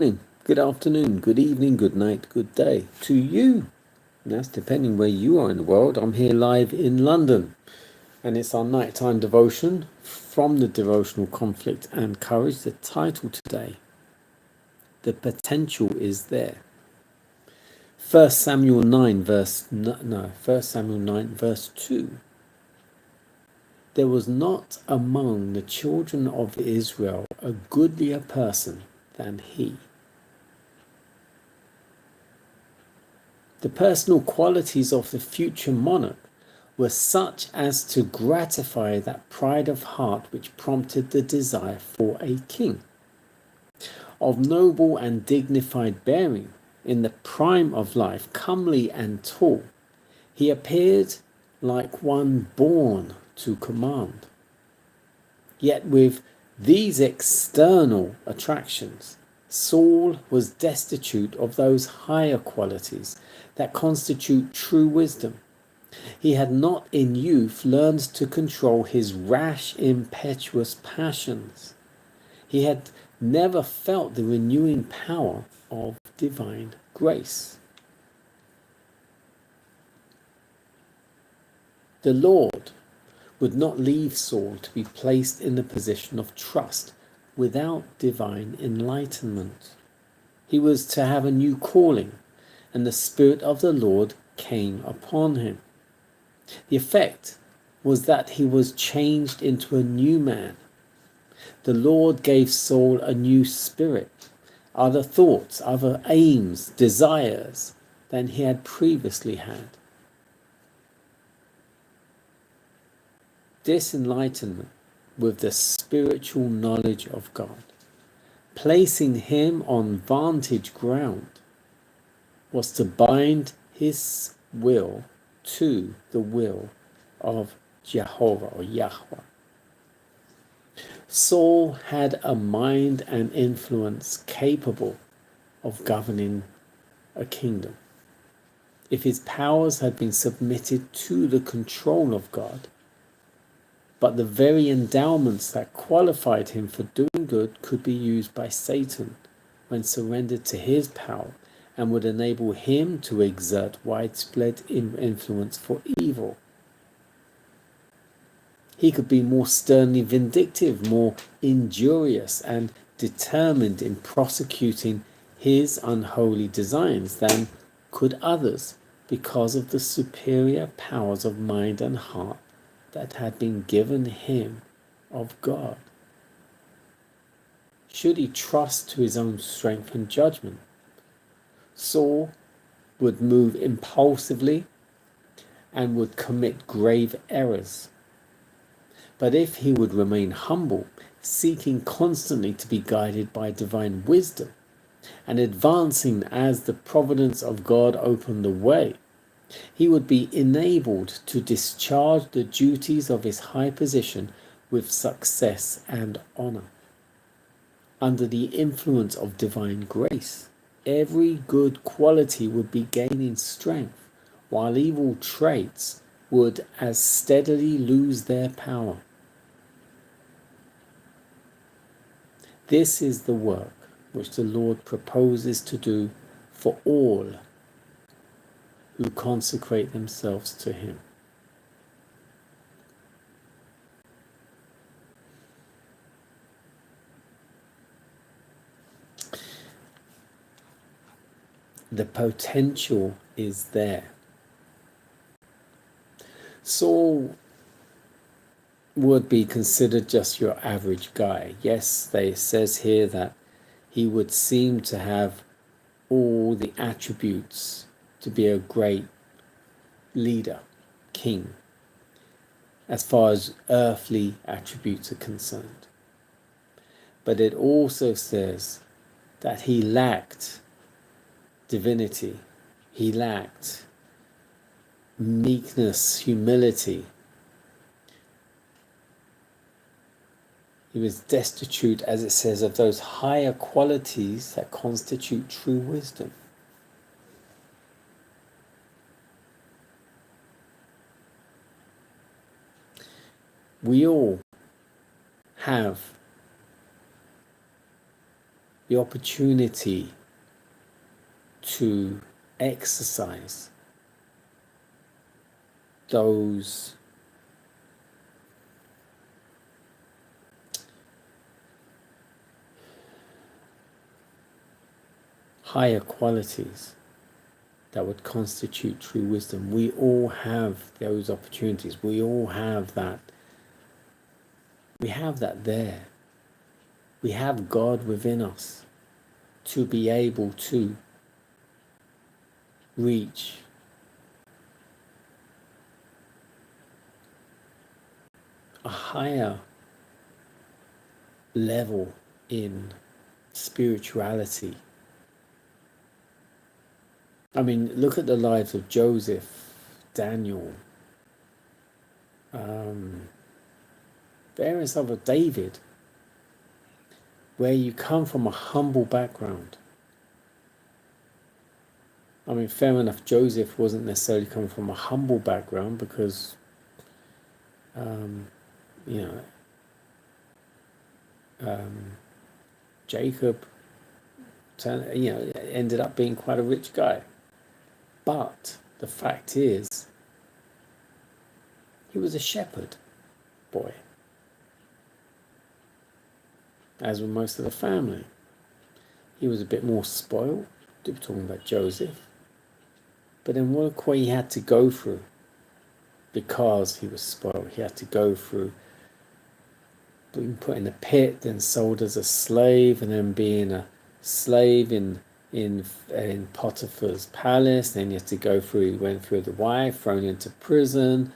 Good afternoon, good evening, good night, good day to you. And that's depending where you are in the world. I'm here live in London, and it's our nighttime devotion from the devotional Conflict and Courage. The title today, The Potential is There. 1 Samuel 9 verse 2. There was not among the children of Israel a goodlier person than he. The personal qualities of the future monarch were such as to gratify that pride of heart which prompted the desire for a king. Of noble and dignified bearing, in the prime of life, comely and tall, he appeared like one born to command. Yet with these external attractions, Saul was destitute of those higher qualities that constitute true wisdom. He had not in youth learned to control his rash, impetuous passions. He had never felt the renewing power of divine grace. The Lord would not leave Saul to be placed in a position of trust without divine enlightenment. He was to have a new calling, and the Spirit of the Lord came upon him. The effect was that he was changed into a new man. The Lord gave Saul a new spirit, other thoughts, other aims, desires than he had previously had. This enlightenment with the spiritual knowledge of God, placing him on vantage ground, was to bind his will to the will of Jehovah or Yahweh. Saul had a mind and influence capable of governing a kingdom. If his powers had been submitted to the control of God, but the very endowments that qualified him for doing good could be used by Satan when surrendered to his power, and would enable him to exert widespread influence for evil. He could be more sternly vindictive, more injurious, and determined in prosecuting his unholy designs than could others, because of the superior powers of mind and heart that had been given him of God. Should he trust to his own strength and judgment, Saul would move impulsively and would commit grave errors. But if he would remain humble, seeking constantly to be guided by divine wisdom, and advancing as the providence of God opened the way, he would be enabled to discharge the duties of his high position with success and honor. Under the influence of divine grace, every good quality would be gaining strength, while evil traits would as steadily lose their power. This is the work which the Lord proposes to do for all who consecrate themselves to him. The potential is there. Saul would be considered just your average guy. Yes, it says here that he would seem to have all the attributes to be a great leader, king, as far as earthly attributes are concerned. But it also says that he lacked divinity. He lacked meekness, humility. He was destitute, as it says, of those higher qualities that constitute true wisdom. We all have the opportunity to exercise those higher qualities that would constitute true wisdom. We all have those opportunities. We all have that. We have that there. We have God within us to be able to reach a higher level in spirituality. I mean, look at the lives of Joseph, Daniel, various other, David, where you come from a humble background. I mean, fair enough, Joseph wasn't necessarily coming from a humble background because, Jacob, ended up being quite a rich guy. But the fact is, he was a shepherd boy, as were most of the family. He was a bit more spoiled. We're talking about Joseph. But then look what he had to go through because he was spoiled. He had to go through being put in a pit, then sold as a slave, and then being a slave in Potiphar's palace. Then he had to go through, he went through the wife, thrown into prison.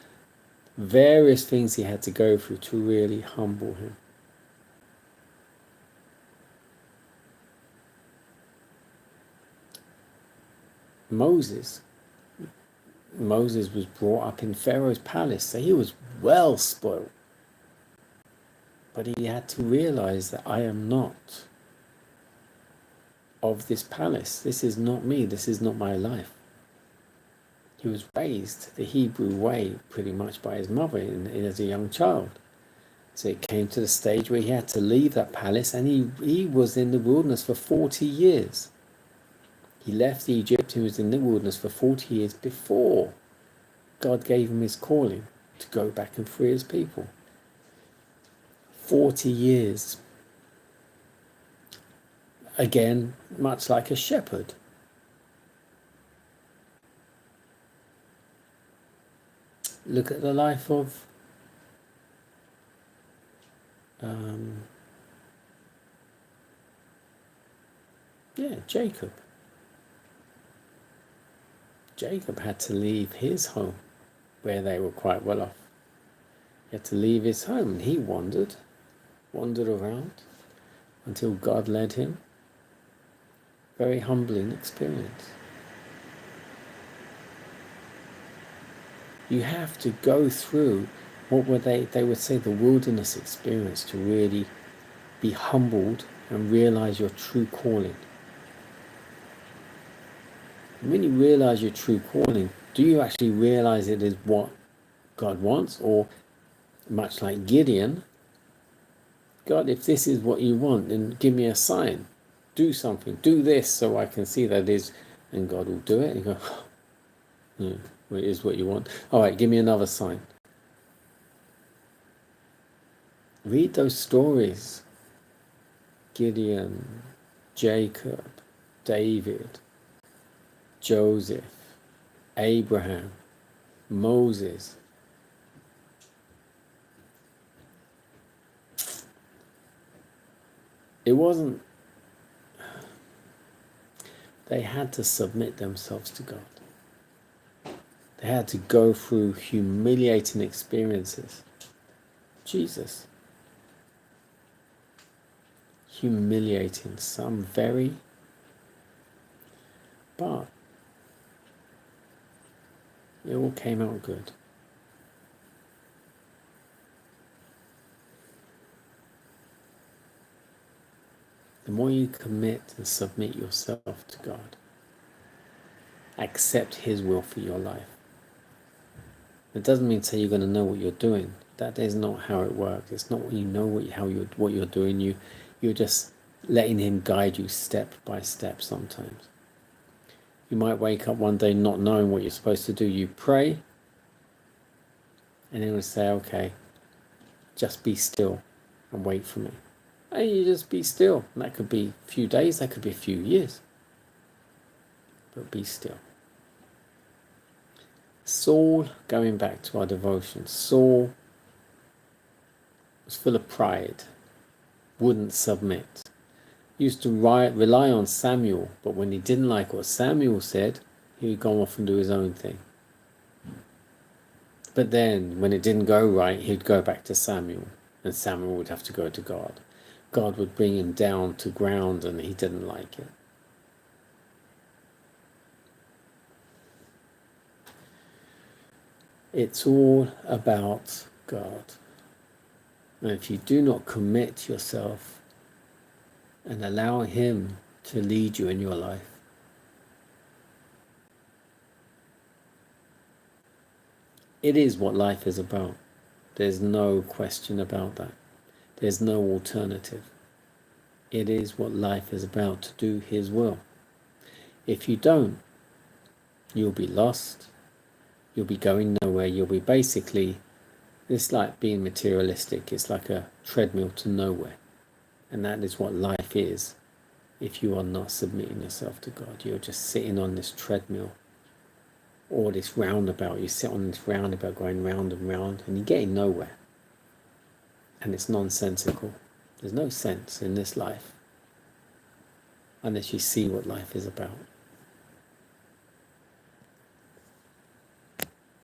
Various things he had to go through to really humble him. Moses was brought up in Pharaoh's palace, so he was well spoiled. But he had to realize that I am not of this palace. This is not me. This is not my life. He was raised the Hebrew way pretty much by his mother as a young child. So it came to the stage where he had to leave that palace, and he was in the wilderness for 40 years. He left Egypt and was in the wilderness for 40 years before God gave him his calling to go back and free his people. 40 years. Again, much like a shepherd. Look at the life of Jacob. Jacob had to leave his home, where they were quite well off. He had to leave his home, and he wandered around until God led him. Very humbling experience. You have to go through what would they would say the wilderness experience to really be humbled and realize your true calling. And when you realize your true calling, do you actually realize it is what God wants? Or much like Gideon, God, if this is what you want, then give me a sign. Do something. Do this so I can see that it is. And God will do it. And you go, yeah, well, it is what you want. All right, give me another sign. Read those stories. Gideon, Jacob, David, Joseph, Abraham, Moses. It wasn't, they had to submit themselves to God. They had to go through humiliating experiences. Jesus. Humiliating, some very, but it all came out good. The more you commit and submit yourself to God, accept His will for your life. It doesn't mean say you're going to know what you're doing. That is not how it works. It's not what you know what you're doing. You're just letting him guide you step by step sometimes. You might wake up one day not knowing what you're supposed to do. You pray, and he will say, okay, just be still and wait for me. And you just be still. And that could be a few days, that could be a few years. But be still. Saul, going back to our devotion, Saul was full of pride, wouldn't submit. Used to rely on Samuel, but when he didn't like what Samuel said, he would go off and do his own thing. But then, when it didn't go right, he'd go back to Samuel, and Samuel would have to go to God. God would bring him down to ground, and he didn't like it. It's all about God. And if you do not commit yourself and allow him to lead you in your life, it is what life is about. There's no question about that. There's no alternative. It is what life is about, to do his will. If you don't, you'll be lost. You'll be going nowhere. You'll be basically, it's like being materialistic. It's like a treadmill to nowhere. And that is what life is if you are not submitting yourself to God. You're just sitting on this treadmill or this roundabout. You sit on this roundabout going round and round, and you're getting nowhere. And it's nonsensical. There's no sense in this life unless you see what life is about.